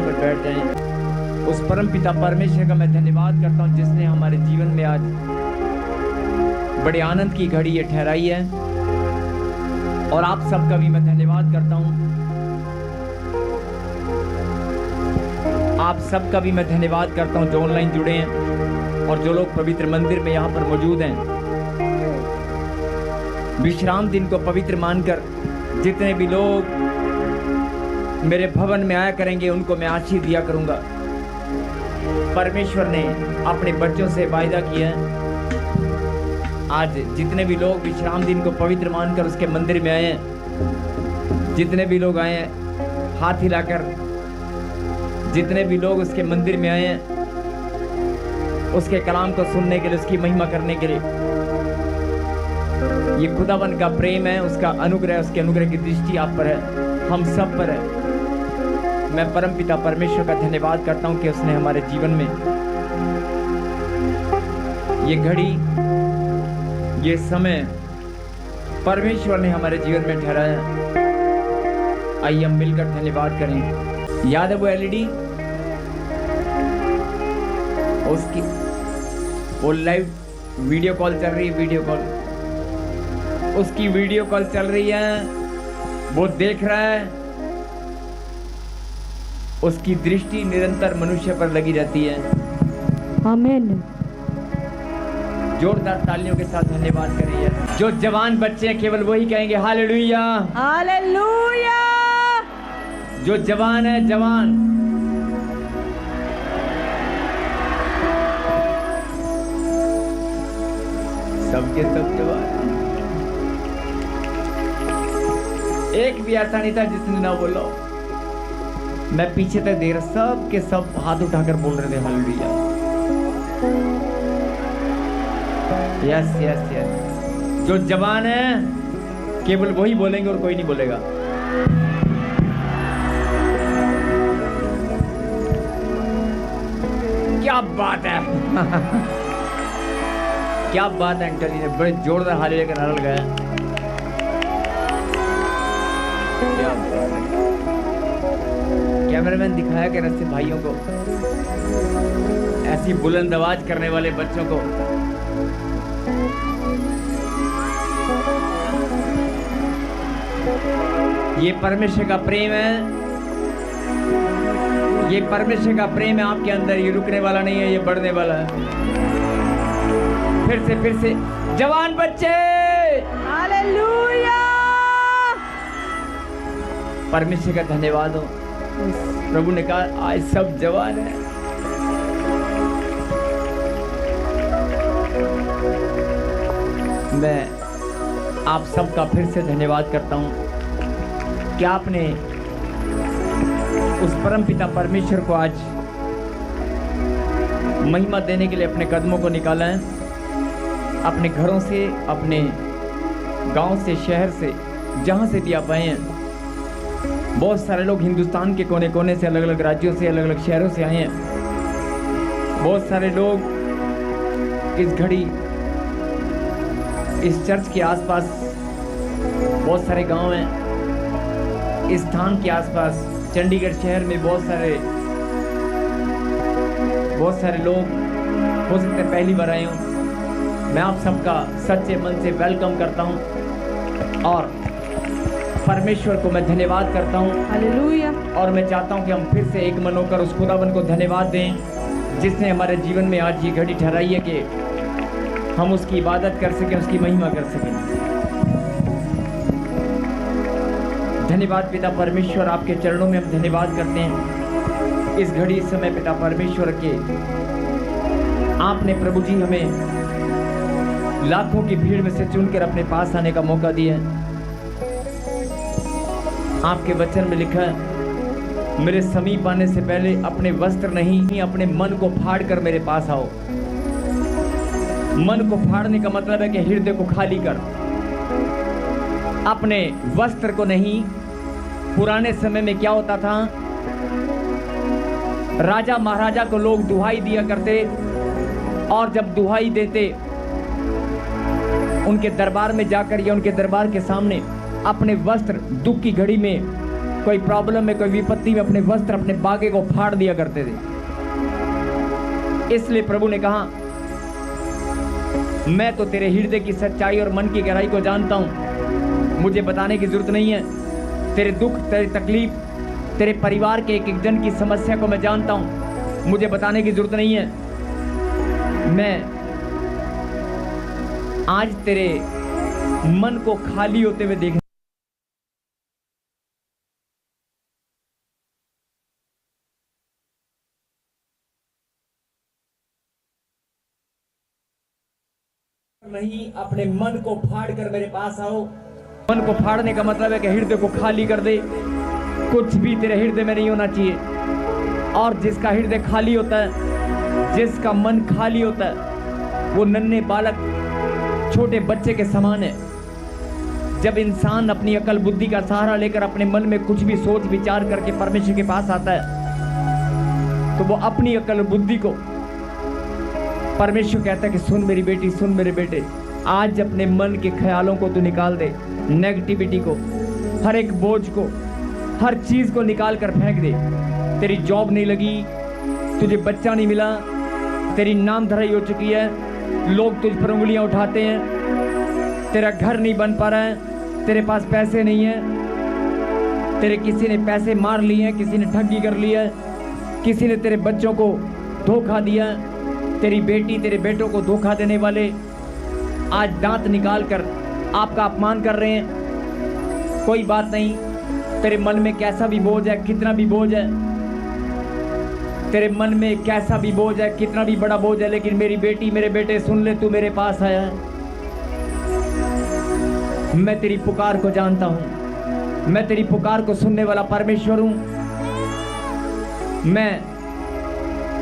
स्थान पर बैठ जाएं। उस परम पिता परमेश्वर का मैं धन्यवाद करता हूँ जिसने हमारे जीवन में आज बड़े आनंद की घड़ी ये ठहराई है। और आप सबका भी मैं धन्यवाद करता हूँ, आप सबका भी मैं धन्यवाद करता हूँ जो ऑनलाइन जुड़े हैं और जो लोग पवित्र मंदिर में यहाँ पर मौजूद हैं। विश्राम दिन को पवित्र मानकर जितने भी लोग मेरे भवन में आया करेंगे उनको मैं आशीष दिया करूंगा। परमेश्वर ने अपने बच्चों से वायदा किया है। आज जितने भी लोग विश्राम दिन को पवित्र मानकर उसके मंदिर में आए हैं, जितने भी लोग आए हैं हाथ हिलाकर, जितने भी लोग उसके मंदिर में आए हैं उसके कलाम को सुनने के लिए, उसकी महिमा करने के लिए, ये खुदावन का प्रेम है, उसका अनुग्रह, उसके अनुग्रह की दृष्टि आप पर है, हम सब पर है। मैं परम पिता परमेश्वर का धन्यवाद करता हूं कि उसने हमारे जीवन में ये घड़ी, ये समय परमेश्वर ने हमारे जीवन में ठहराया। आइए हम मिलकर धन्यवाद करें। याद है वो एलईडी, उसकी वो लाइव वीडियो कॉल चल रही है, वीडियो कॉल, उसकी वीडियो कॉल चल रही है, वो देख रहा है, उसकी दृष्टि निरंतर मनुष्य पर लगी रहती है। आमीन। जोरदार तालियों के साथ धन्यवाद करिए। जो जवान बच्चे हैं केवल वही कहेंगे हालेलुया, हालेलुया। जो जवान है, जवान, सबके सब जवान। एक भी ऐसा नहीं था जिसने ना बोलो। मैं पीछे तक देख रहा, सब के सब हाथ उठाकर बोल रहे थे हालेलुया। Yes yes yes. जो जवान है केवल वही बोलेंगे और कोई नहीं बोलेगा। क्या बात है क्या बात है। अंकल जी ने बड़े जोरदार हालेलुया का नारा लगाया। कैमरामैन दिखाया कि रस्ते भाइयों को, ऐसी बुलंद आवाज करने वाले बच्चों को। ये परमेश्वर का प्रेम है, ये परमेश्वर का प्रेम है आपके अंदर। ये रुकने वाला नहीं है, ये बढ़ने वाला है। फिर से जवान बच्चे हालेलुया। परमेश्वर का धन्यवाद हो। प्रभु ने कहा आज सब जवान है। मैं आप सबका फिर से धन्यवाद करता हूं कि आपने उस परम पिता परमेश्वर को आज महिमा देने के लिए अपने कदमों को निकाला है। अपने घरों से, अपने गांव से, शहर से, जहां से भी आप आए हैं। बहुत सारे लोग हिंदुस्तान के कोने कोने से, अलग अलग राज्यों से, अलग अलग शहरों से आए हैं। बहुत सारे लोग इस घड़ी इस चर्च के आसपास, बहुत सारे गांव हैं इस स्थान के आसपास। चंडीगढ़ शहर में बहुत सारे लोग हो सकते पहली बार आए हों। मैं आप सबका सच्चे मन से वेलकम करता हूं और परमेश्वर को मैं धन्यवाद करता हूं। हालेलुया। और मैं चाहता हूं कि हम फिर से एक मन होकर उस खुदावन को धन्यवाद दें जिसने हमारे जीवन में आज ये घड़ी ठहराई है कि हम उसकी इबादत कर सकें, उसकी महिमा कर सकें। धन्यवाद पिता परमेश्वर, आपके चरणों में हम धन्यवाद करते हैं इस घड़ी, इस समय पिता परमेश्वर के आपने प्रभु जी हमें लाखों की भीड़ में से चुनकर अपने पास आने का मौका दिया है। आपके वचन में लिखा है, मेरे समीप आने से पहले अपने वस्त्र नहीं, अपने मन को फाड़ कर मेरे पास आओ। मन को फाड़ने का मतलब है कि हृदय को खाली कर, अपने वस्त्र को नहीं। पुराने समय में क्या होता था, राजा महाराजा को लोग दुहाई दिया करते और जब दुहाई देते उनके दरबार में जाकर या उनके दरबार के सामने अपने वस्त्र दुख की घड़ी में कोई प्रॉब्लम में, कोई विपत्ति में अपने वस्त्र, अपने बागे को फाड़ दिया करते थे। इसलिए प्रभु ने कहा, मैं तो तेरे हृदय की सच्चाई और मन की गहराई को जानता हूं, मुझे बताने की जरूरत नहीं है। तेरे दुख, तेरी तकलीफ, तेरे परिवार के एक एक जन की समस्या को मैं जानता हूं, मुझे बताने की जरूरत नहीं है। मैं आज तेरे मन को खाली होते हुए देख नहीं, अपने मन को फाड़ कर मेरे पास आओ। मन को फाड़ने का मतलब है कि हृदय को खाली कर दे, कुछ भी तेरे हृदय में नहीं होना चाहिए। और जिसका हृदय खाली होता है, जिसका मन खाली होता है, वो नन्हे बालक, छोटे बच्चे के समान है। जब इंसान अपनी अकल बुद्धि का सहारा लेकर अपने मन में कुछ भी सोच विचार करके परमेश्वर के पास आता है, तो वो अपनी अकल बुद्धि को, परमेश्वर कहता है कि सुन मेरी बेटी, सुन मेरे बेटे, आज अपने मन के ख्यालों को तू निकाल दे, नेगेटिविटी को, हर एक बोझ को, हर चीज को निकाल कर फेंक दे। तेरी जॉब नहीं लगी, तुझे बच्चा नहीं मिला, तेरी नाम धराई हो चुकी है, लोग तुझ पर उंगलियां उठाते हैं, तेरा घर नहीं बन पा रहा है, तेरे पास पैसे नहीं है, तेरे किसी ने पैसे मार लिए हैं, किसी ने ठगी कर लिया है, किसी ने तेरे बच्चों को धोखा दिया, तेरी बेटी, तेरे बेटों को धोखा देने वाले आज दांत निकाल कर आपका अपमान कर रहे हैं। कोई बात नहीं, तेरे मन में कैसा भी बोझ है, कितना भी बोझ है, तेरे मन में कैसा भी बोझ है, कितना भी बड़ा बोझ है, लेकिन मेरी बेटी, मेरे बेटे, सुन ले, तू मेरे पास आया है। मैं तेरी पुकार को जानता हूं, मैं तेरी पुकार को सुनने वाला परमेश्वर हूं, मैं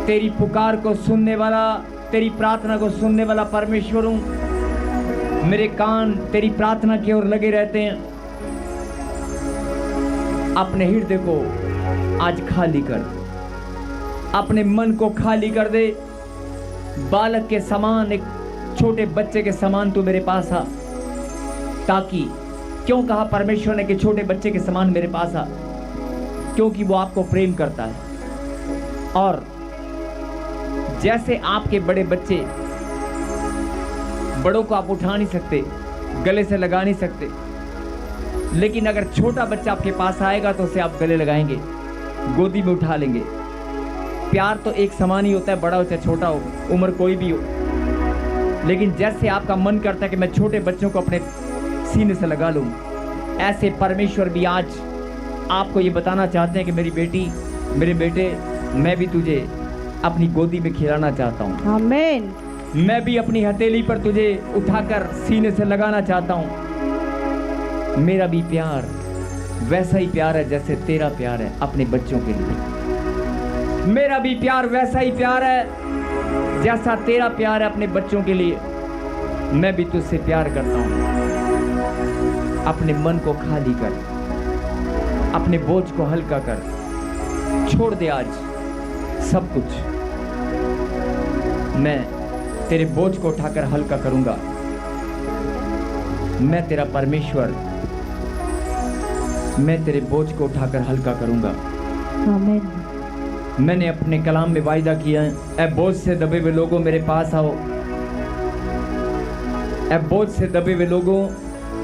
तेरी पुकार को सुनने वाला, तेरी प्रार्थना को सुनने वाला परमेश्वर हूं। मेरे कान तेरी प्रार्थना की ओर लगे रहते हैं। अपने हृदय को आज खाली कर, अपने मन को खाली कर दे। बालक के समान, एक छोटे बच्चे के समान तू मेरे पास आ, ताकि, क्यों कहा परमेश्वर ने कि छोटे बच्चे के समान मेरे पास आ? क्योंकि वो आपको प्रेम करता है। और जैसे आपके बड़े बच्चे, बड़ों को आप उठा नहीं सकते, गले से लगा नहीं सकते, लेकिन अगर छोटा बच्चा आपके पास आएगा तो उसे आप गले लगाएंगे, गोदी में उठा लेंगे। प्यार तो एक समान ही होता है, बड़ा हो चाहे छोटा हो, उम्र कोई भी हो। लेकिन जैसे आपका मन करता है कि मैं छोटे बच्चों को अपने सीने से लगा लूं, ऐसे परमेश्वर भी आज आपको ये बताना चाहते हैं कि मेरी बेटी, मेरे बेटे, मैं भी तुझे अपनी गोदी में खिलाना चाहता हूँ। आमीन। मैं भी अपनी हथेली पर तुझे उठाकर सीने से लगाना चाहता हूँ। मेरा भी प्यार वैसा ही प्यार है जैसे तेरा प्यार है अपने बच्चों के लिए। मेरा भी प्यार वैसा ही प्यार है जैसा तेरा प्यार है अपने बच्चों के लिए। मैं भी तुझसे प्यार करता हूँ। अपने मन को खाली कर, अपने बोझ को हल्का कर, छोड़ दे आज सब कुछ। मैं तेरे बोझ को उठाकर हल्का करूंगा। मैं तेरा परमेश्वर, मैं तेरे बोझ को उठाकर हल्का करूंगा। आमीन। मैंने अपने कलाम में वायदा किया है, ऐ बोझ से दबे हुए लोगों मेरे पास आओ। ऐ बोझ से दबे हुए लोगों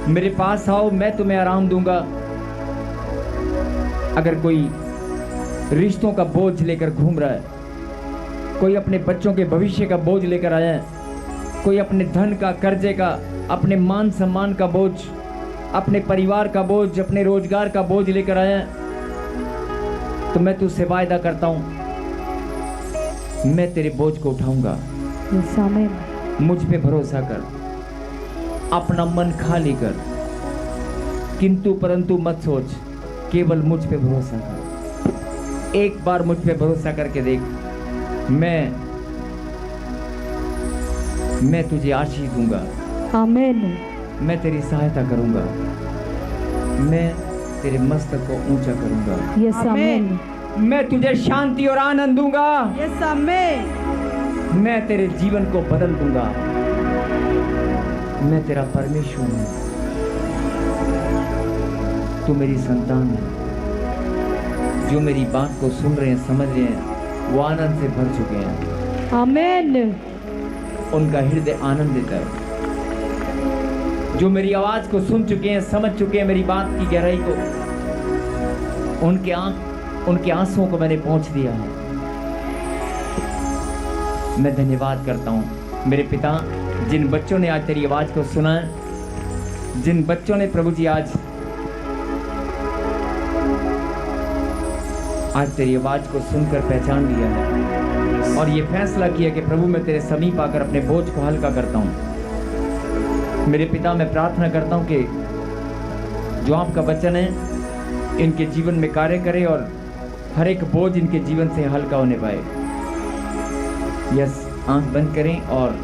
मेरे पास आओ, मैं तुम्हें आराम दूंगा। अगर कोई रिश्तों का बोझ लेकर घूम रहा है, कोई अपने बच्चों के भविष्य का बोझ लेकर आया है, कोई अपने धन का, कर्जे का, अपने मान सम्मान का बोझ, अपने परिवार का बोझ, अपने रोजगार का बोझ लेकर आया है, तो मैं तुझसे वायदा करता हूं, मैं तेरे बोझ को उठाऊंगा। मुझ पे भरोसा कर, अपना मन खाली कर, किंतु परंतु मत सोच, केवल मुझ पे भरोसा कर। एक बार मुझ पे भरोसा करके देख, मैं तुझे आशीष दूंगा। आमीन। मैं तेरी सहायता करूंगा। मैं तेरे मस्तक को ऊंचा करूंगा। यस आमीन। मैं तुझे शांति और आनंद दूंगा। यस आमीन। मैं तेरे जीवन को बदल दूंगा। मैं तेरा परमेश्वर हूं, तू मेरी संतान है। जो मेरी बात को सुन रहे हैं, समझ रहे हैं, वो आनंद से भर चुके हैं। आमेन। उनका हृदय आनंदित है। जो मेरी आवाज को सुन चुके हैं, समझ चुके हैं मेरी बात की गहराई को, उनके आंसुओं को मैंने पहुंच दिया है। मैं धन्यवाद करता हूं मेरे पिता, जिन बच्चों ने आज तेरी आवाज को सुना है, जिन बच्चों ने प्रभु जी आज तेरी आवाज को सुनकर पहचान लिया है और ये फैसला किया कि प्रभु मैं तेरे समीप आकर अपने बोझ को हल्का करता हूं। मेरे पिता, मैं प्रार्थना करता हूं कि जो आपका वचन है इनके जीवन में कार्य करे और हर एक बोझ इनके जीवन से हल्का होने पाए। यस, आंख बंद करें और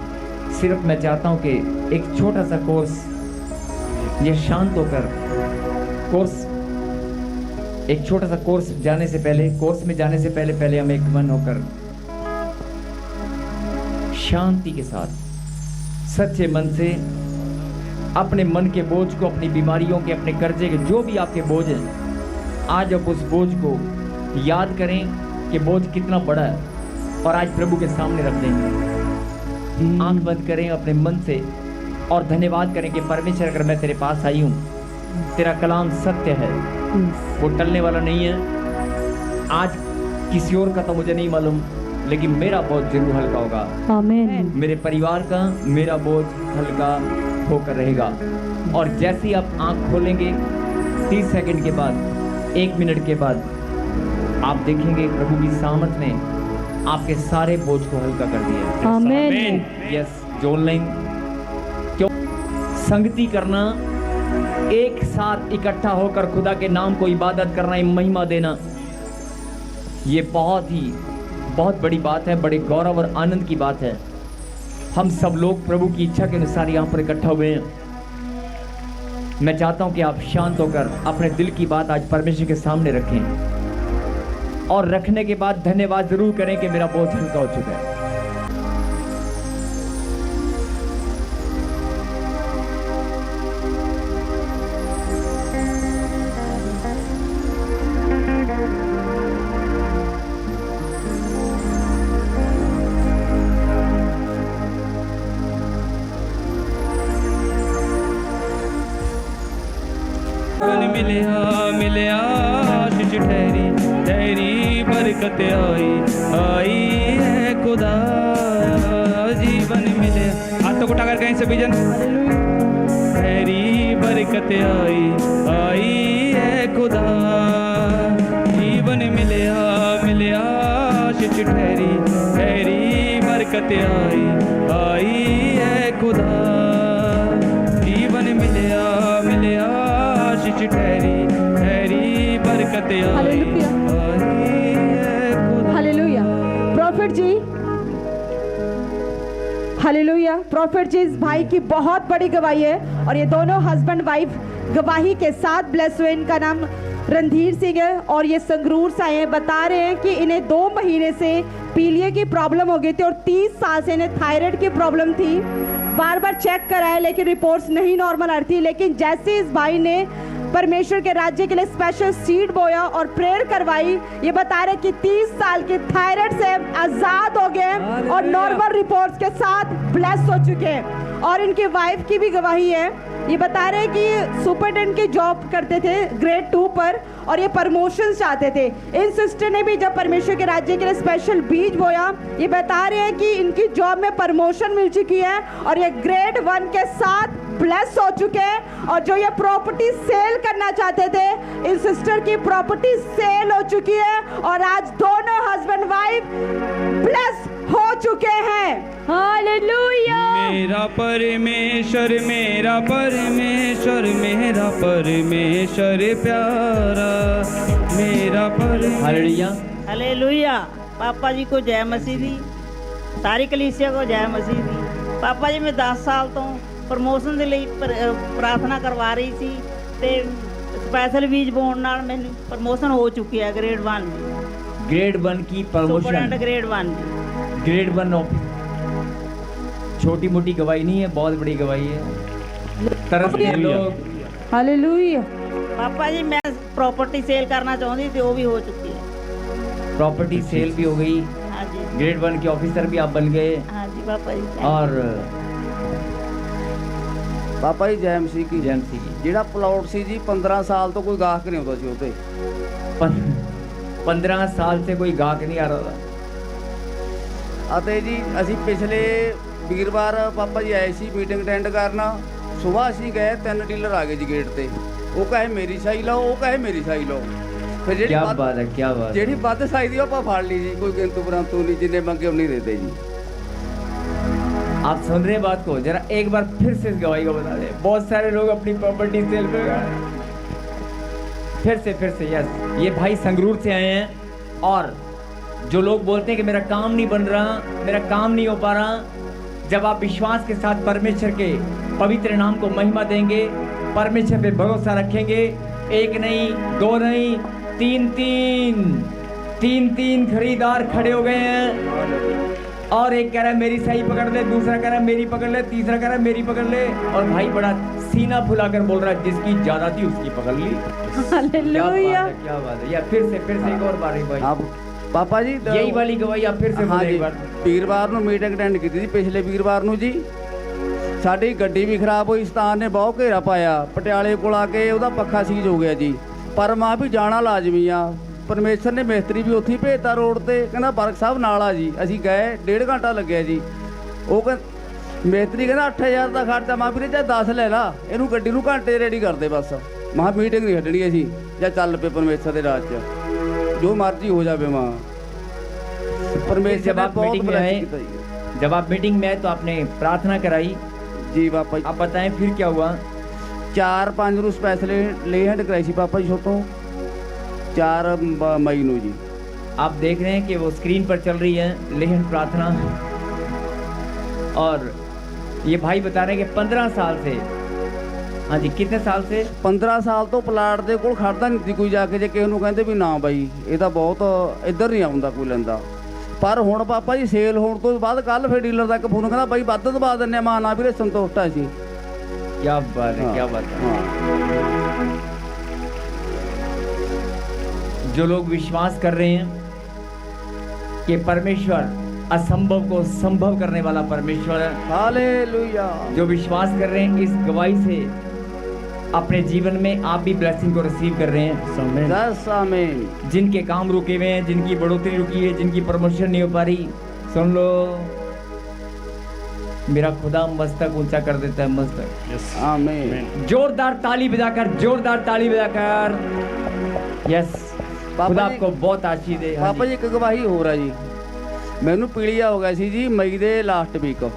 सिर्फ मैं चाहता हूं कि एक छोटा सा कोर्स, ये शांत होकर कोर्स, एक छोटा सा कोर्स में जाने से पहले हम एक मन होकर शांति के साथ सच्चे मन से अपने मन के बोझ को, अपनी बीमारियों के, अपने कर्जे के, जो भी आपके बोझ हैं, आज आप उस बोझ को याद करें कि बोझ कितना बड़ा है और आज प्रभु के सामने रख देंगे। आंख बंद करें अपने मन से और धन्यवाद करें कि परमेश्वर, अगर मैं तेरे पास आई हूँ, तेरा कलाम सत्य है, वो टलने वाला नहीं है। आज किसी और का तो मुझे नहीं मालूम, लेकिन मेरा बोझ जरूर हल्का होगा। आमेन। मेरे परिवार का, मेरा बोझ हल्का होकर रहेगा। और जैसे ही आप आंख खोलेंगे, 30 सेकंड के बाद, 1 मिनट के बाद, आप देखेंगे प्रभु की सामर्थ ने आपके सारे बोझ को हल्का कर दिया। आमेन। यस, जो ऑनलाइन क्यों संगति करना, एक साथ इकट्ठा होकर खुदा के नाम को इबादत करना, महिमा देना, ये बहुत बड़ी बात है, बड़े गौरव और आनंद की बात है। हम सब लोग प्रभु की इच्छा के अनुसार यहाँ पर इकट्ठा हुए हैं। मैं चाहता हूँ कि आप शांत होकर अपने दिल की बात आज परमेश्वर के सामने रखें और रखने के बाद धन्यवाद जरूर करें कि मेरा बोझ हल्का हो चुका है। मिले आशीष ठहरी ठहरी बरकत आई है खुदा, जीवन मिले। हाथों को उठाकर कहीं से विजन, ठहरी बरकत आई है खुदा, जीवन मिले आशीष ठहरी ठहरी बरकत आई है खुदा, जीवन मिले आशीष ठहरी ठहरी बरकत आई है खुदा। हालेलुया। प्रॉफिट जी, हालेलुया। प्रॉफिट जी, इस भाई की बहुत बड़ी गवाही है और ये दोनों हस्बैंड वाइफ गवाही के साथ ब्लेस हुए। इनका नाम रणधीर सिंह है और ये संगरूर से आए हैं। बता रहे हैं कि इन्हें 2 महीने से पीलिया की प्रॉब्लम हो गई थी और 30 साल से इन्हें थायराइड की प्रॉब्लम थी। बार बार चेक कराया लेकिन रिपोर्ट्स नहीं नॉर्मल आ रही थी। लेकिन जैसे इस भाई ने परमेश्वर के राज्य के लिए स्पेशल सीड बोया और प्रेयर करवाई, ये बता रहे कि 30 साल की थायराइड से आजाद हो गए और नॉर्मल रिपोर्ट्स के साथ ब्लेस हो चुके हैं। और इनकी वाइफ की भी गवाही है। ये बता रहे कि सुपरटेंडेंट की जॉब करते थे ग्रेड 2 पर और ये प्रमोशन चाहते थे। इन सिस्टर ने भी जब परमेश्वर के राज्य के लिए स्पेशल बीज बोया, ये बता रहे हैं कि इनकी जॉब में प्रमोशन मिल चुकी है और ये ग्रेड 1 के साथ ब्लेस हो चुके हैं। और जो ये प्रॉपर्टी सेल करना चाहते थे, इन सिस्टर की प्रॉपर्टी सेल हो चुकी है और आज दोनों हस्बैंड वाइफ ब्लेस हो चुके हैं। हालेलुया। मेरा परमेश्वर, मेरा परमेश्वर, मेरा परमेश्वर प्यारा, मेरा परमेश्वर। हालेलुया। हालेलुया। पापा जी को जय मसीह दी, सारी कलीसिया को जय मसीह दी। पापा जी मैं 10 ਸਾਲ ਤੋਂ ਪ੍ਰਮੋਸ਼ਨ ਦੇ ਲਈ ਪ੍ਰਾਰਥਨਾ ਕਰਵਾ ਰਹੀ ਸੀ ਤੇ ਸਪੈਸ਼ਲ ਬੀਜ ਬੋਣ ਨਾਲ ਮੈਨੂੰ ਪ੍ਰਮੋਸ਼ਨ ਹੋ ਚੁੱਕੀ ਹੈ ग्रेड 1 ग्रेड 1 की प्रमोशन, ग्रेड 1 ग्रेड 1 छोटी मोटी गवाही नहीं है, बहुत बड़ी गवाही है। तरस के लोग। हालेलुया। पापा जी मैं प्रॉपर्टी सेल करना चाहती थी, वो भी हो चुकी है। प्रॉपर्टी सेल भी हो गई, हाँ जी, ग्रेड 1 के ऑफिसर भी आप बन गए, हाँ जी पापा जी। और ਪਾਪਾ ਜੀ ਜੈ ਮਸੀਹ ਕੀ जेएमसी की ਜਿਹੜਾ ਪਲਾਟ ਸੀ ਜੀ 15 ਸਾਲ ਤੋਂ ਕੋਈ ਗਾਹਕ ਨਹੀਂ ਆਉਂਦਾ ਸੀ ਉਹਤੇ 15 साल से कोई गाहक नहीं आ रहा था। ਅਤੇ ਜੀ ਅਸੀਂ ਪਿਛਲੇ ਵੀਰਵਾਰ ਪਾਪਾ ਜੀ ਆਏ ਸੀ ਮੀਟਿੰਗ ਅਟੈਂਡ ਕਰਨ। ਸਵੇਰ ਅਸੀਂ ਗਏ 3 ਡੀਲਰ ਆ ਗਏ ਜੀ ਗੇਟ ਤੇ। ਉਹ ਕਹੇ ਮੇਰੀ ਸਾਈ ਲਓ, ਉਹ ਕਹੇ ਮੇਰੀ ਸਾਈ ਲਓ। ਫਿਰ ਜਿਹੜੀ क्या ਵੱਧ- बात है, क्या बात है। ਜਿਹੜੀ ਵੱਧ ਸਾਈ ਦੀ ਉਹ ਆਪਾਂ ਫੜ ਲਈ ਜੀ। ਕੋਈ ਕਿੰਤੂ ਪਰੰਤੂ ਨਹੀਂ, ਜਿੰਨੇ ਮੰਗੇ ਉਨੇ ਦੇਤੇ ਜੀ। आप सुन रहे हैं बात को, जरा एक बार फिर से इस गवाही को बता दे। बहुत सारे लोग अपनी प्रॉपर्टी सेल पे गए। फिर से यस, ये भाई संगरूर से आए हैं। और जो लोग बोलते हैं कि मेरा काम नहीं बन रहा, मेरा काम नहीं हो पा रहा, जब आप विश्वास के साथ परमेश्वर के पवित्र नाम को महिमा देंगे, परमेश्वर पे भरोसा रखेंगे, एक नहीं, दो नहीं, तीन खरीदार खड़े हो गए हैं। और एक कह रहा है मेरी सही पकड़ ले, दूसरा कह रहा है मेरी पकड़ ले, तीसरा कह रहा है मेरी पकड़ ले। और भाई बड़ा सीना फुलाकर बोल रहा है जिसकी ज्यादा थी उसकी पकड़ ली। हालेलुया। क्या बात है। या फिर से एक और बार भाई, ਆਪ ਪਾਪਾ ਜੀ यही वाली गवाही आप फिर से ਹਾਂ बोले ਜੀ एक बार। ਵੀਰਵਾਰ ਨੂੰ ਮੀਟਿੰਗ ਅਟੈਂਡ ਕੀਤੀ ਸੀ, ਪਿਛਲੇ ਵੀਰਵਾਰ ਨੂੰ ਜੀ। ਸਾਡੀ ਗੱਡੀ ਵੀ ਖਰਾਬ ਹੋਈ, ਸਤਾਨ ਨੇ ਬਹੁਤ ਘੇਰਾ ਪਾਇਆ। ਪਟਿਆਲੇ ਕੋਲ ਆ ਕੇ ਉਹਦਾ ਪੱਖਾ ਸੀਜ ਹੋ ਗਿਆ ਜੀ। ਪਰ ਮਾਂ ਵੀ ਜਾਣਾ ਲਾਜ਼ਮੀ ਆ। ਪਰਮੇਸ਼ਰ ਨੇ ਮਿਸਤਰੀ ਵੀ ਉੱਥੇ ਹੀ ਭੇਜਤਾ ਰੋਡ ਤੇ। ਕਹਿੰਦਾ ਬਰਕ ਸਾਹਿਬ ਨਾਲ ਆ ਜੀ। ਅਸੀਂ ਗਏ, 1.5 ਘੰਟਾ ਲੱਗਿਆ ਜੀ। ਉਹ ਮਿਸਤਰੀ ਕਹਿੰਦਾ 8000 ਦਾ ਖਰਚਾ। ਮਾਂ ਵੀਰੇ ਜਾਂ 10 ਲੈ ਲਾ, ਇਹਨੂੰ ਗੱਡੀ ਨੂੰ ਘੰਟੇ ਰੈਡੀ ਕਰਦੇ ਬਸ। ਮਾਂ ਮੀਟਿੰਗ ਨਹੀਂ ਛੱਡਣੀ ਅਸੀਂ, ਜਾਂ ਚੱਲ ਪਏ ਪਰਮੇਸ਼ਰ ਦੇ ਰਾਜ 'ਚ, ਜੋ ਮਰਜ਼ੀ ਹੋ ਜਾਵੇ। ਮਾਂ परमेश्वर जब ने आप बहुत मीटिंग में bless आए, किया जी। जब आप मीटिंग में आए तो आपने प्रार्थना कराई। जी पापा जी आप बताएं फिर क्या हुआ। 4-5 ਨੂੰ ਸਪੈਸ਼ਲ ਲੇ ਹੈਂਡ ਕਰਾਈ ਸੀ ਪਾਪਾ ਜੀ ਛੋਟੋਂ। 4 ਮਈ ਨੂੰ ਜੀ। आप देख रहे हैं कि वो स्क्रीन पर चल रही है लेहन प्रार्थना। और ये भाई बता रहे हैं कि 15 साल से, हाँ जी, कितने साल से? 15 ਸਾਲ ਤੋਂ ਪਲਾਟ ਦੇ ਕੋਲ ਖੜਦਾ ਨਹੀਂ ਸੀ ਕੋਈ ਜਾ ਕੇ। ਜੇ ਕਿਸੇ ਨੂੰ ਕਹਿੰਦੇ ਵੀ ਨਾ ਬਾਈ ਇਹ ਤਾਂ ਬਹੁਤ ਇੱਧਰ ਨਹੀਂ ਆਉਂਦਾ ਕੋਈ ਲੈਂਦਾ। ਪਰ ਹੁਣ ਪਾਪਾ ਜੀ ਸੇਲ ਹੋਣ ਤੋਂ ਬਾਅਦ ਕੱਲ ਫਿਰ ਡੀਲਰ ਦਾ ਇੱਕ ਫੋਨ ਕਹਿੰਦਾ ਬਾਈ ਵੱਧ ਦਵਾ ਦਿੰਦੇ ਆ। ਮਾਂ ਨਾ ਵੀਰੇ ਸੰਤੁਸ਼ਟ ਆ ਸੀ। क्या बात है, क्या बात है। ਹਾਂ जो लोग विश्वास कर रहे हैं कि परमेश्वर असंभव को संभव करने वाला परमेश्वर है, ਹਾਲੇਲੂਇਆ। जो विश्वास कर रहे हैं, इस गवाही से अपने जीवन में आप भी ब्लेसिंग को रिसीव कर रहे हैं। दस आमीन। जिनके काम रुके हुए हैं, जिनकी बढ़ोतरी रुकी है, जिनकी प्रमोशन नहीं हो पा रही, सुन लो, मेरा खुदा मस्तक ऊंचा कर देता है। मस्तक आमीन। जोरदार ताली बजाकर, जोरदार ताली बजाकर। यस, खुदा जी- आपको बहुत आशीष दे। हाँ ਪਾਪਾ जी। ਜੀ ਇੱਕ ਗਵਾਹੀ ਹੋਰ ਆ ਜੀ। ਮੈਨੂੰ ਪੀਲੀਆ ਹੋ ਗਿਆ ਸੀ ਜੀ ਮਈ ਦੇ ਲਾਸਟ ਵੀਕ,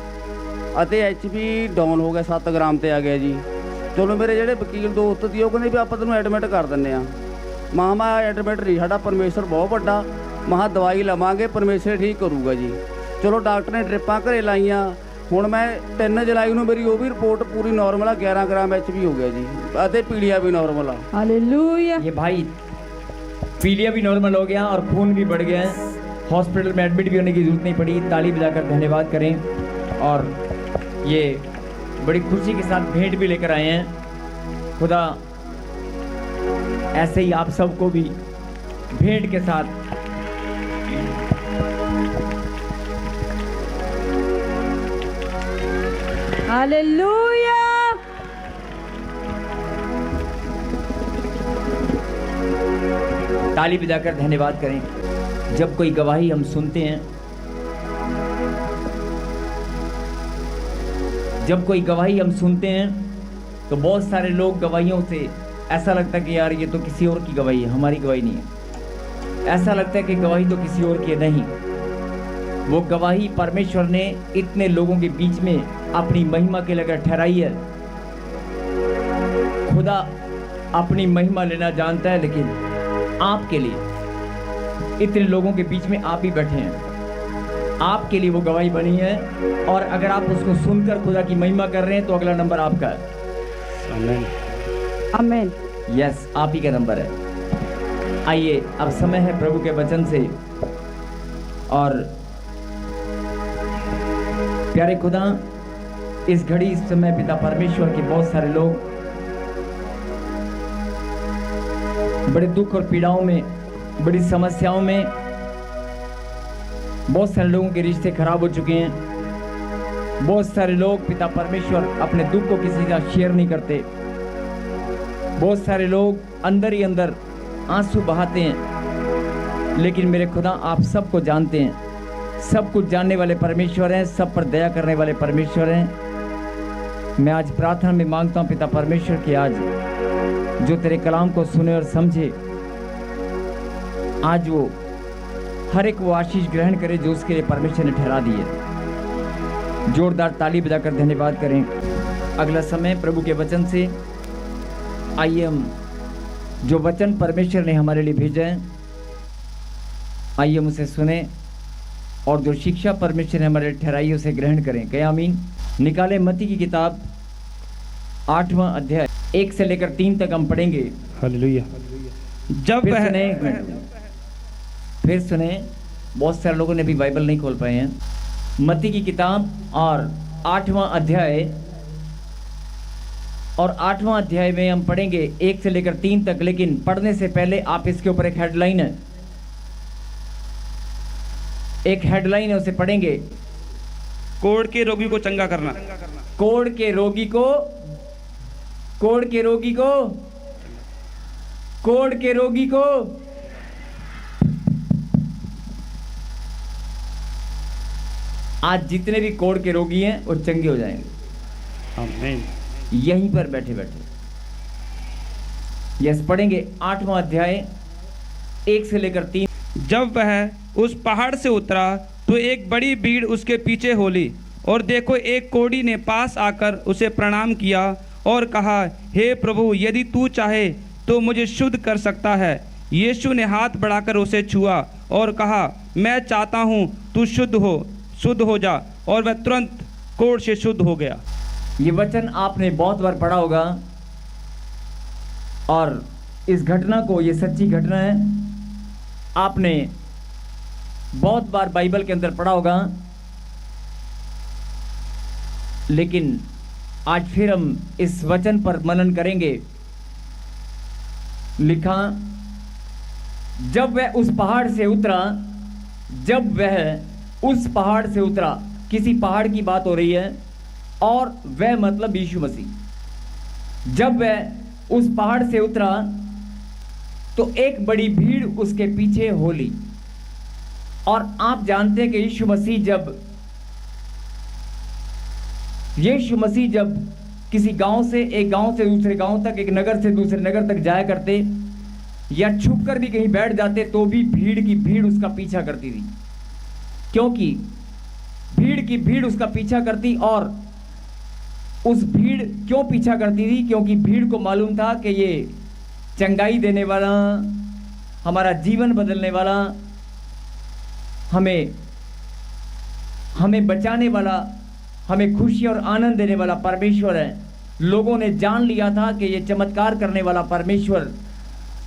ਅਤੇ ਐਚਪੀ ਡਾਊਨ ਹੋ ਗਿਆ, 7 ਗ੍ਰਾਮ ਤੇ ਆ ਗਿਆ ਜੀ। ਚਲੋ ਮੇਰੇ ਜਿਹੜੇ ਵਕੀਲ ਦੋਸਤ ਸੀ ਉਹ ਕਹਿੰਦੇ ਵੀ ਆਪਾਂ ਤੈਨੂੰ ਐਡਮਿਟ ਕਰ ਦਿੰਦੇ ਆ। ਮਾਂ ਐਡਮਿਟ ਨਹੀਂ, ਸਾਡਾ ਪਰਮੇਸ਼ਰ ਬਹੁਤ ਵੱਡਾ। ਮਹਾ ਦਵਾਈ ਲਵਾਂਗੇ, ਪਰਮੇਸ਼ਰ ਠੀਕ ਕਰੂਗਾ ਜੀ। ਚਲੋ ਡਾਕਟਰ ਨੇ ਡ੍ਰਿਪਾਂ ਘਰੇ ਲਾਈਆਂ। ਹੁਣ ਮੈਂ 3 ਜੁਲਾਈ ਨੂੰ ਮੇਰੀ ਉਹ ਵੀ ਰਿਪੋਰਟ ਪੂਰੀ ਨਾਰਮਲ ਆ, 11 ਗ੍ਰਾਮ ਐਚਪੀ ਹੋ ਗਿਆ ਜੀ, ਅਤੇ ਪੀਲੀਆ ਵੀ ਨਾਰਮਲ ਆ। हालेलुया। ये भाई पीलिया भी नॉर्मल हो गया और खून भी बढ़ गया है। हॉस्पिटल में एडमिट भी होने की जरूरत नहीं पड़ी। ताली बजाकर धन्यवाद करें। और ये बड़ी खुशी के साथ भेंट भी लेकर आए हैं। खुदा ऐसे ही आप सबको भी भेंट के साथ हालेलुया। ताली बजाकर धन्यवाद करें। जब कोई गवाही हम सुनते हैं, जब कोई गवाही हम सुनते हैं तो बहुत सारे लोग गवाहियों से ऐसा लगता है कि यार ये तो किसी और की गवाही है, हमारी गवाही नहीं है। ऐसा लगता है कि गवाही तो किसी और की है। नहीं, वो गवाही परमेश्वर ने इतने लोगों के बीच में अपनी महिमा के लिए ठहराई है। खुदा अपनी महिमा लेना जानता है, लेकिन आपके लिए इतने लोगों के बीच में आप ही बैठे हैं, आपके लिए वो गवाही बनी है। और अगर आप उसको सुनकर खुदा की महिमा कर रहे हैं तो अगला नंबर आपका है। आमीन। यस, आप ही का नंबर है। आइए, अब समय है प्रभु के वचन से। और प्यारे खुदा, इस घड़ी इस समय पिता परमेश्वर के बहुत सारे लोग बड़े दुख और पीड़ाओं में, बड़ी समस्याओं में बहुत सारे लोगों के रिश्ते खराब हो चुके हैं। बहुत सारे लोग पिता परमेश्वर अपने दुख को किसी के साथ शेयर नहीं करते। बहुत सारे लोग अंदर ही अंदर आंसू बहाते हैं। लेकिन मेरे खुदा आप सबको जानते हैं, सब कुछ जानने वाले परमेश्वर हैं, सब पर दया करने वाले परमेश्वर हैं। मैं आज प्रार्थना में मांगता हूं पिता परमेश्वर कि आज जो तेरे कलाम को सुने और समझे, आज वो हर एक वो आशीष ग्रहण करे जो उसके लिए परमेश्वर ने ठहरा दी है। जोरदार ताली बजाकर धन्यवाद करें। अगला समय प्रभु के वचन से, आइए हम जो वचन परमेश्वर ने हमारे लिए भेजा है, आइए हम उसे सुने और जो शिक्षा परमेश्वर ने हमारे लिए ठहराई उसे ग्रहण करें। कहे आमीन। निकाले मत्ती की किताब 8वां अध्याय 1 से लेकर 3 तक हम पढ़ेंगे। हालेलुया। जब फिर वह सुने, एक मिनट, फिर सुने। बहुत सारे लोगों ने भी बाइबल नहीं खोल पाए हैं। मत्ती की किताब और 8वां अध्याय, और 8वां अध्याय में हम पढ़ेंगे 1 से लेकर 3 तक। लेकिन पढ़ने से पहले आप इसके ऊपर एक हेडलाइन है, उसे पढ़ेंगे। कोढ़ के रोगी को चंगा करना। कोढ़ के रोगी को, कोढ़ के रोगी को, कोढ़ के रोगी को। आज जितने भी कोढ़ के रोगी हैं वो चंगे हो जाएंगे। आमीन। यहीं पर बैठे बैठे। यस, पढ़ेंगे 8वां अध्याय 1 से लेकर 3। जब वह उस पहाड़ से उतरा तो एक बड़ी भीड़ उसके पीछे हो ली, और देखो एक कोढ़ी ने पास आकर उसे प्रणाम किया और कहा, हे प्रभु, यदि तू चाहे तो मुझे शुद्ध कर सकता है। यीशु ने हाथ बढ़ाकर उसे छुआ और कहा, मैं चाहता हूँ, तू शुद्ध हो जा। और वह तुरंत कोढ़ से शुद्ध हो गया। ये वचन आपने बहुत बार पढ़ा होगा, और इस घटना को, ये सच्ची घटना है, आपने बहुत बार बाइबल के अंदर पढ़ा होगा। लेकिन आज फिर हम इस वचन पर मनन करेंगे। लिखा, जब वह उस पहाड़ से उतरा, जब वह उस पहाड़ से उतरा, किसी पहाड़ की बात हो रही है, और वह मतलब यीशु मसीह। जब वह उस पहाड़ से उतरा तो एक बड़ी भीड़ उसके पीछे हो ली। और आप जानते हैं कि यीशु मसीह जब किसी गांव से, एक गांव से दूसरे गांव तक, एक नगर से दूसरे नगर तक जाया करते, या छुपकर भी कहीं बैठ जाते, तो भी भीड़ की भीड़ उसका पीछा करती थी। क्योंकि भीड़ की भीड़ उसका पीछा करती। और उस भीड़ क्यों पीछा करती थी? क्योंकि भीड़ को मालूम था कि ये चंगाई देने वाला, हमारा जीवन बदलने वाला, हमें बचाने वाला, हमें खुशी और आनंद देने वाला परमेश्वर है। लोगों ने जान लिया था कि ये चमत्कार करने वाला परमेश्वर,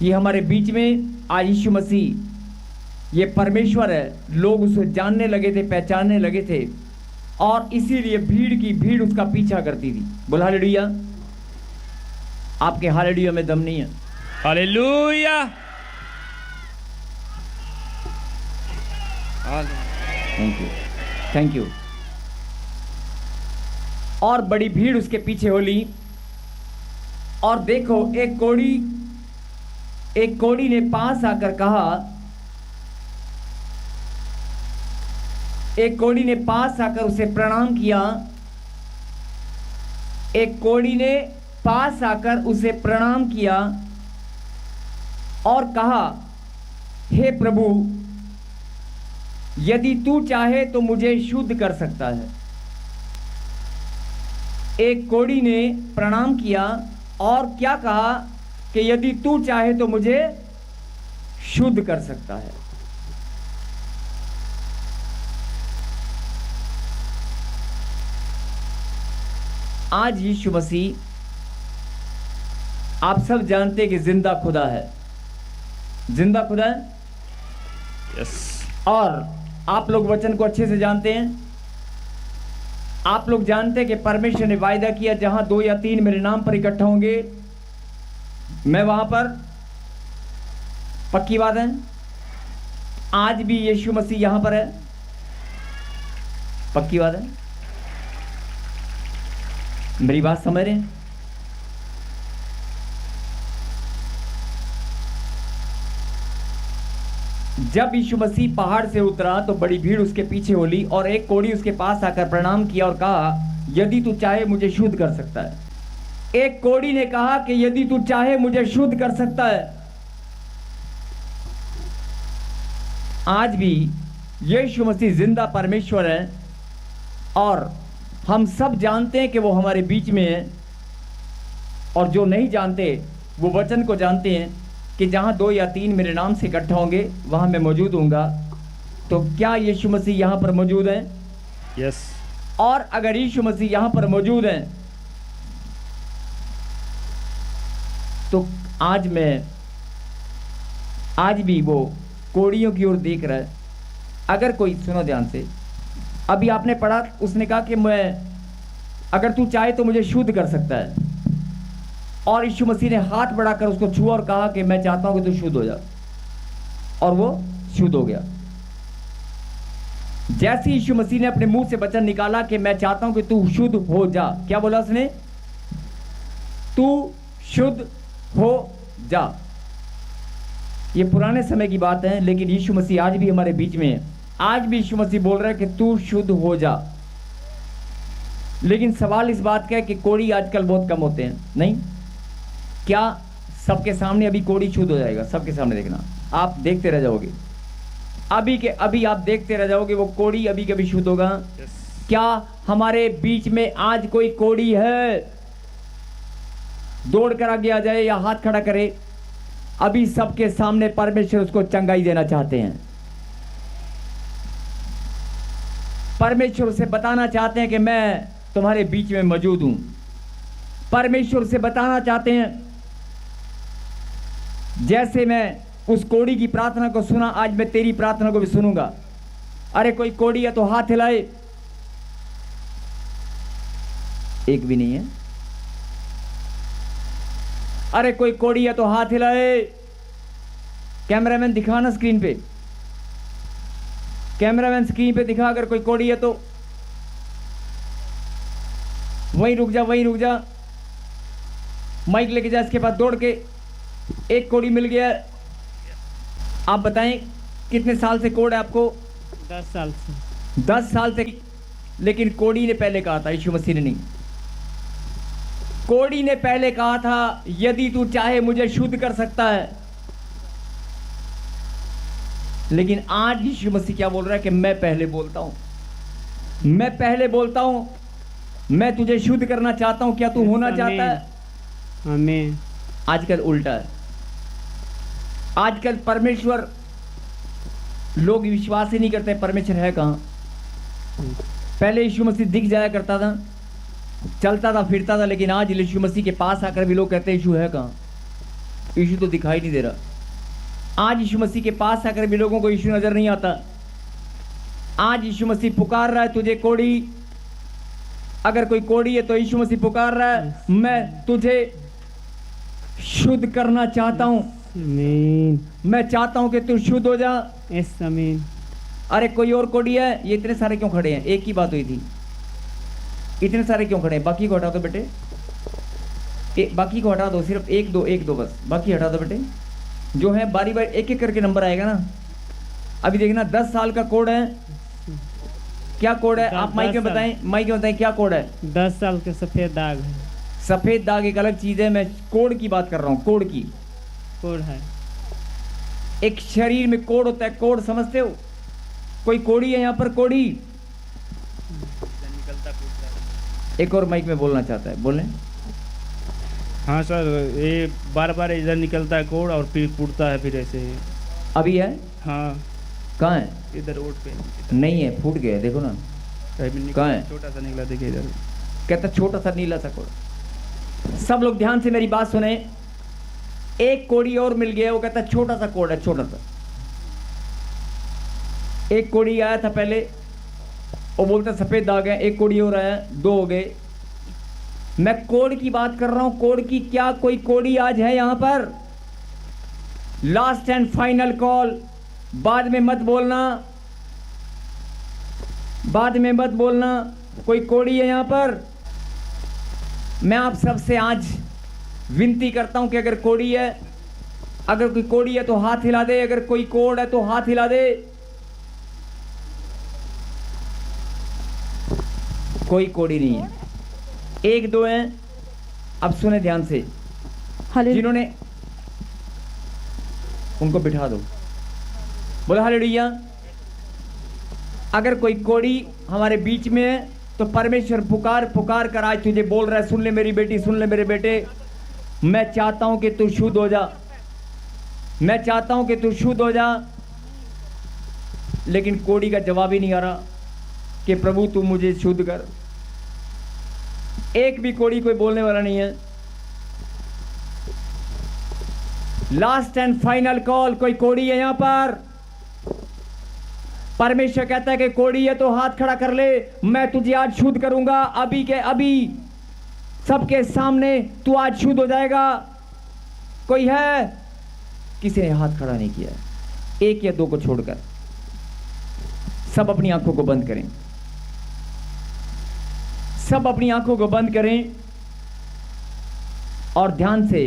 ये हमारे बीच में आज यीशु मसीह ये परमेश्वर है। लोग उसे जानने लगे थे, पहचानने लगे थे, और इसीलिए भीड़ की भीड़ उसका पीछा करती थी। बोल हालेलुया। आपके हालेलुया में दम नहीं है। Hallelujah. Thank you, thank you. और बड़ी भीड़ उसके पीछे हो ली। और देखो एक कोढ़ी ने पास आकर कहा, एक कोढ़ी ने पास आकर उसे प्रणाम किया। एक कोढ़ी ने पास आकर उसे प्रणाम किया और कहा, हे प्रभु, यदि तू चाहे तो मुझे शुद्ध कर सकता है। एक कोढ़ी ने प्रणाम किया और क्या कहा कि यदि तू चाहे तो मुझे शुद्ध कर सकता है। आज यीशु मसीह, आप सब जानते हैं कि जिंदा खुदा है, जिंदा खुदा है। यस। और आप लोग वचन को अच्छे से जानते हैं। आप लोग जानते हैं कि परमेश्वर ने वायदा किया, जहां 2 या 3 मेरे नाम पर इकट्ठा होंगे, मैं वहां पर। पक्की बात है। आज भी यीशु मसीह यहां पर है। पक्की बात है? मेरी बात समझ रहे हैं? जब यीशु मसीह पहाड़ से उतरा तो बड़ी भीड़ उसके पीछे होली और एक कोढ़ी उसके पास आकर प्रणाम किया और कहा, यदि तू चाहे मुझे शुद्ध कर सकता है। एक कोढ़ी ने कहा कि यदि तू चाहे मुझे शुद्ध कर सकता है। आज भी यीशु मसीह जिंदा परमेश्वर है और हम सब जानते हैं कि वो हमारे बीच में है, और जो नहीं जानते वो वचन को जानते हैं कि जहाँ 2 या 3 मेरे नाम से इकट्ठा होंगे वहाँ मैं मौजूद हूँगा। तो क्या यीशु मसीह यहाँ पर मौजूद हैं? यस। और अगर यीशु मसीह यहाँ पर मौजूद हैं तो आज भी वो कोढ़ियों की ओर देख रहा है। अगर कोई, सुनो ध्यान से, अभी आपने पढ़ा, उसने कहा कि अगर तू चाहे तो मुझे शुद्ध कर सकता है, और यीशु मसीह ने हाथ बढ़ाकर उसको छुआ और कहा कि मैं चाहता हूं कि तू शुद्ध हो जा, और वो शुद्ध हो गया। जैसे यीशु मसीह ने अपने मुंह से वचन निकाला कि मैं चाहता हूं कि तू शुद्ध हो जा, क्या बोला उसने? तू शुद्ध हो जा। ये पुराने समय की बात है, लेकिन यीशु मसीह आज भी हमारे बीच में है। आज भी यीशु मसीह बोल रहा है कि तू शुद्ध हो जा। लेकिन सवाल इस बात का है कि कोढ़ी आजकल बहुत कम होते हैं, नहीं? क्या सबके सामने अभी कोढ़ी शुद्ध हो जाएगा? सबके सामने देखना, आप देखते रह जाओगे, अभी आप देखते रह जाओगे, वो कोढ़ी अभी कभी शुद्ध होगा? क्या हमारे बीच में आज कोई कोढ़ी है? दौड़ कर आगे आ जाए या हाथ खड़ा करे। अभी सबके सामने परमेश्वर उसको चंगाई देना चाहते हैं। परमेश्वर से बताना चाहते हैं कि मैं तुम्हारे बीच में मौजूद हूं। परमेश्वर से बताना चाहते हैं, जैसे मैं उस कोढ़ी की प्रार्थना को सुना, आज मैं तेरी प्रार्थना को भी सुनूंगा। अरे कोई कोढ़ी है तो हाथ हिलाए। एक भी नहीं है। अरे कोई कोढ़ी है तो हाथ हिलाए। कैमरामैन दिखाना स्क्रीन पे, कैमरामैन स्क्रीन पे दिखा अगर कोई कोढ़ी है तो। वहीं रुक जा, माइक लेके जा इसके पास दौड़ के। एक कोढ़ी मिल गया। आप बताएं कितने साल से कोढ़ है आपको? 10 साल से। 10 साल से। लेकिन कोढ़ी ने पहले कहा था, यीशु मसीह ने नहीं। कोढ़ी ने पहले कहा था, यदि तू चाहे मुझे शुद्ध कर सकता है। लेकिन आज यीशु मसीह क्या बोल रहा है कि मैं पहले बोलता हूं, मैं तुझे शुद्ध करना चाहता हूं। क्या तू होना चाहता है? आमीन। आजकल उल्टा है। आजकल परमेश्वर, लोग विश्वास ही नहीं करते परमेश्वर है कहां। पहले यीशु मसीह दिख जाया करता था, चलता था, फिरता था, लेकिन आज यीशु मसीह के पास आकर भी लोग कहते हैं यीशु है कहां? यीशु तो दिखाई नहीं दे रहा। आज यीशु मसीह के पास आकर भी लोगों को यीशु नजर नहीं आता। आज यीशु मसीह पुकार रहा है तुझे कोढ़ी। अगर कोई कोढ़ी है तो यीशु मसीह पुकार रहा है, मैं तुझे शुद्ध करना चाहता हूं। आमीन। मैं चाहता हूं कि तू शुद्ध हो जा। यस, आमीन। अरे कोई और कोढ़ी है? ये इतने सारे क्यों खड़े हैं? एक ही बात हुई थी, इतने सारे क्यों खड़े हैं? बाकी को हटा दो बेटे, बाकी को हटा दो, सिर्फ एक दो बस, बाकी हटा दो बेटे। जो है बारी बारी एक एक करके नंबर आएगा ना। अभी देखना 10 साल का कोड है। क्या कोड है? आप माइक में बताएं, क्या कोड है? 10 साल के सफेद दाग है। सफेद दाग एक अलग चीज है, मैं कोड की बात कर रहा हूँ। कोड की कोड है। एक शरीर में कोड होता है, कोड समझते हो? कोई कोढ़ी है यहाँ पर? कोढ़ी एक और माइक में बोलना चाहता है, बोलें। हाँ सर, ये बार बार इधर निकलता है कोड और फिर फूटता है, फिर ऐसे ही। अभी है? हाँ। कहाँ है? इधर रोड पे नहीं है, फूट गया, देखो ना। कहाँ है? छोटा सा निकला, देखिए इधर। कहता छोटा सा नीला सा कोड। सब लोग ध्यान से मेरी बात सुने। एक कोढ़ी और मिल गया, वो कहता छोटा सा कोड है, छोटा सा। एक कोढ़ी आया था पहले, वो बोलता सफेद दाग है। एक कोढ़ी और आया, 2 हो गए। मैं कोड की बात कर रहा हूं, कोड की। क्या कोई कोढ़ी आज है यहां पर? लास्ट एंड फाइनल कॉल, बाद में मत बोलना। बाद में मत बोलना कोई कोड़ी है यहाँ पर। मैं आप सबसे आज विनती करता हूं कि अगर कोड़ी है, अगर कोई कोड़ी है तो हाथ हिला दे, अगर कोई कोड़ है तो हाथ हिला दे। कोई कोड़ी नहीं है, एक दो हैं। अब सुने ध्यान से, हालेलुया। जिन्होंने, उनको बिठा दो, बोला हालेलुया। अगर कोई कोड़ी हमारे बीच में है तो परमेश्वर पुकार पुकार कर आज तुझे बोल रहा है, सुन ले मेरी बेटी, सुन ले मेरे बेटे, मैं चाहता हूं कि तू शुद्ध हो जा, मैं चाहता हूं कि तू शुद्ध हो जा। लेकिन कोड़ी का जवाब ही नहीं आ रहा कि प्रभु तू मुझे शुद्ध कर। एक भी कोड़ी कोई बोलने वाला नहीं है। लास्ट एंड फाइनल कॉल, कोई कोड़ी है यहां पर? परमेश्वर कहता है कि कोड़ी है तो हाथ खड़ा कर ले, मैं तुझे आज शुद्ध करूंगा, अभी के अभी सबके सामने तू आज शुद्ध हो जाएगा। कोई है? किसी ने हाथ खड़ा नहीं किया, एक या दो को छोड़कर। सब अपनी आंखों को बंद करें, सब अपनी आंखों को बंद करें और ध्यान से।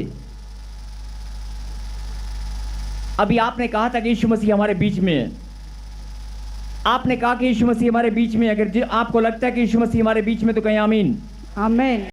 अभी आपने कहा था कि यीशु मसीह हमारे बीच में है, आपने कहा कि यीशु मसीह हमारे बीच में है। अगर आपको लगता है कि यीशु मसीह हमारे बीच में तो कहें आमीन। आमीन।